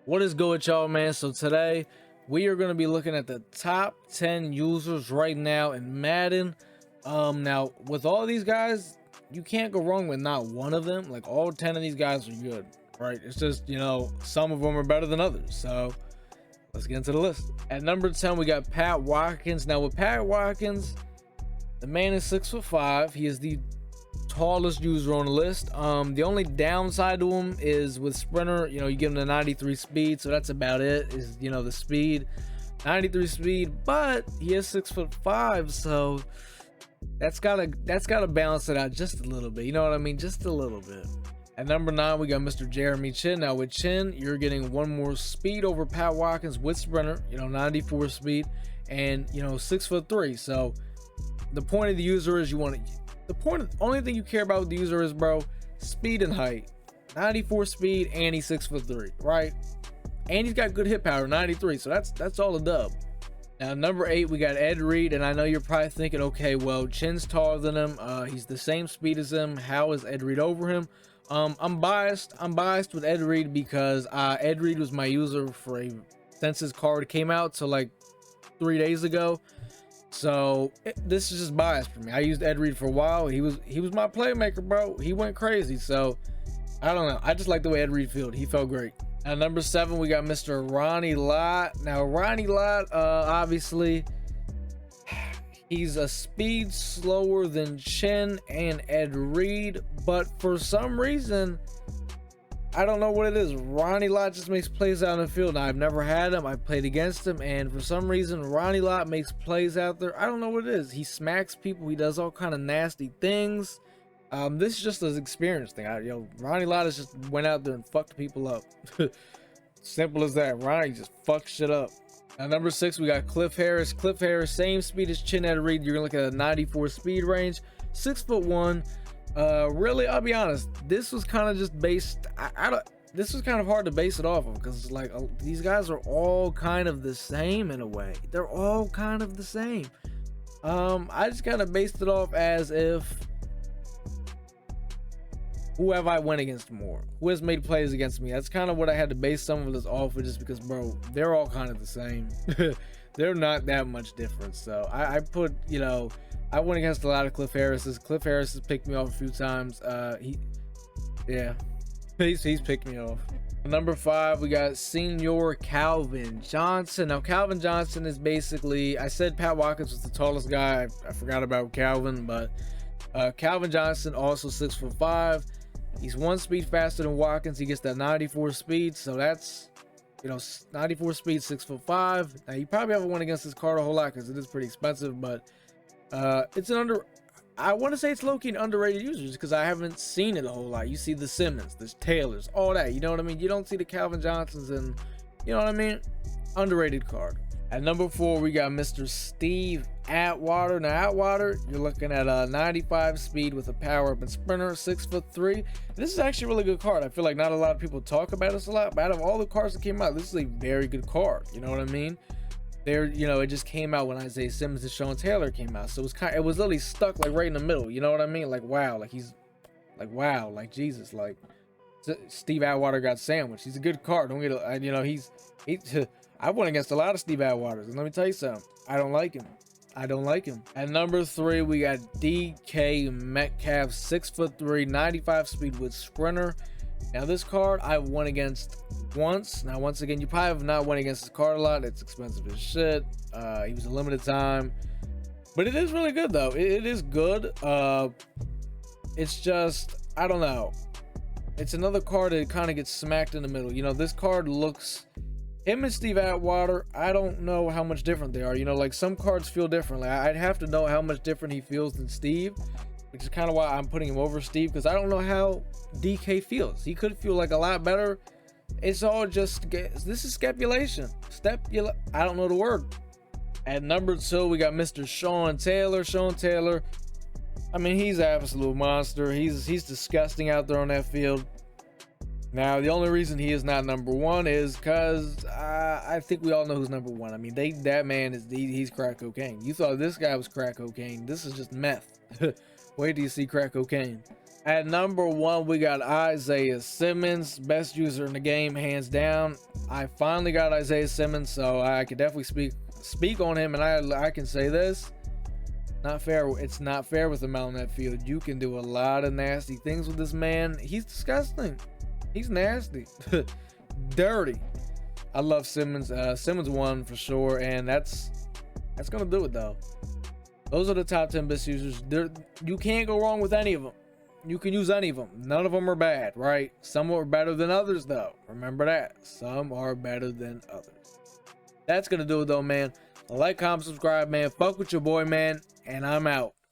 What is good, y'all, man? So today we are going to be looking at the top 10 users right now in Madden. Now with all these guys, you can't go wrong with not one of them. Like, all 10 of these guys are good, right? It's just, some of them are better than others. So let's get into the list. At number 10, we got Pat Watkins. Now with Pat Watkins, the man is 6'5". He is the tallest user on the list. The only downside to him is with sprinter, you give him the 93 speed, so that's about it, is the speed, 93 speed, but he is 6'5", so that's gotta balance it out just a little bit, you know what I mean, just a little bit. At number 9, we got Mr. Jeremy Chinn. Now with Chinn, you're getting one more speed over Pat Watkins with sprinter, 94 speed, and 6'3". So the point of the user is only thing you care about with the user is, bro, speed and height. 94 speed, and he's 6'3", right? And he's got good hit power, 93. So that's all a dub. Now number 8, we got Ed Reed, and I know you're probably thinking, okay, well, Chinn's taller than him. He's the same speed as him. How is Ed Reed over him? I'm biased with Ed Reed because Ed Reed was my user since his card came out, so like 3 days ago. So this is just biased for me. I used Ed Reed for a while. He was my playmaker, bro. He went crazy. So I don't know. I just like the way Ed Reed felt. He felt great. At number 7, we got Mr. Ronnie Lott. Now Ronnie Lott, obviously, he's a speed slower than Chinn and Ed Reed, but for some reason, I don't know what it is. Ronnie Lott just makes plays out in the field. Now, I've never had him. I played against him, and for some reason, Ronnie Lott makes plays out there. I don't know what it is. He smacks people. He does all kind of nasty things. This is just an experience thing. Ronnie Lott just went out there and fucked people up. Simple as that. Ronnie just fucks shit up. Now, number 6, we got Cliff Harris. Cliff Harris, same speed as Chinn, Ed Reed. You're gonna look at a 94 speed range, 6'1". Really, I'll be honest, this was kind of just based, this was kind of hard to base it off of, because like these guys are all kind of the same in a way. They're all kind of the same. I just kind of based it off as if, who have I went against more? Who has made plays against me? That's kind of what I had to base some of this off of, just because, bro, they're all kind of the same. They're not that much different. So I put, I went against a lot of Cliff Harris's. Cliff Harris has picked me off a few times. He's picked me off. Number 5, we got Senior Calvin Johnson. Now Calvin Johnson is basically, I said Pat Watkins was the tallest guy. I forgot about Calvin, but Calvin Johnson also 6'5". He's one speed faster than Watkins. He gets that 94 speed, so that's 94 speed, 6'5". Now you probably haven't went against this card a whole lot because it is pretty expensive, but it's I want to say it's low-key an underrated users because I haven't seen it a whole lot. You see the Simmons, the Taylors, all that, you know what I mean? You don't see the Calvin Johnsons, and you know what I mean? Underrated card. At number 4, we got Mr. Steve Atwater. Now Atwater, you're looking at a 95 speed with a power-up and sprinter, 6'3". This is actually a really good card. I feel like not a lot of people talk about this a lot, but out of all the cards that came out, this is a very good card. You know what I mean? It just came out when Isaiah Simmons and Sean Taylor came out, so it was literally stuck like right in the middle. You know what I mean? Like, wow, like he's like, wow, like Jesus, like Steve Atwater got sandwiched. He's a good card. Don't get it. I went against a lot of Steve Atwaters, and let me tell you something. I don't like him. At number 3, we got DK Metcalf, 6'3", 95 speed with sprinter. Now this card I went against once. Now once again, you probably have not went against this card a lot. It's expensive as shit. He was a limited time, but it is really good though. It is good. It's just, I don't know. It's another card that kind of gets smacked in the middle. This card looks, him and Steve Atwater, I don't know how much different they are. Like some cards feel differently. I'd have to know how much different he feels than Steve, which is kind of why I'm putting him over Steve, because I don't know how DK feels. He could feel like a lot better. It's all just, this is speculation. I don't know the word. At number 2, we got Mr. Sean Taylor. Sean Taylor, I mean, he's an absolute monster. He's disgusting out there on that field. Now, the only reason he is not number 1 is because I think we all know who's number 1. I mean, that man he's crack cocaine. You thought this guy was crack cocaine. This is just meth. Wait till you see crack cocaine. At number 1, we got Isaiah Simmons, best user in the game, hands down. I finally got Isaiah Simmons, so I could definitely speak on him, and I can say this: not fair. It's not fair with him out on that field. You can do a lot of nasty things with this man. He's disgusting. He's nasty, dirty. I love Simmons. Simmons won for sure, and that's gonna do it though. Those are the top 10 best users. You can't go wrong with any of them. You can use any of them. None of them are bad, right? Some are better than others, though. Remember that. Some are better than others. That's gonna do it though, man. Like, comment, subscribe, man. Fuck with your boy, man, and I'm out.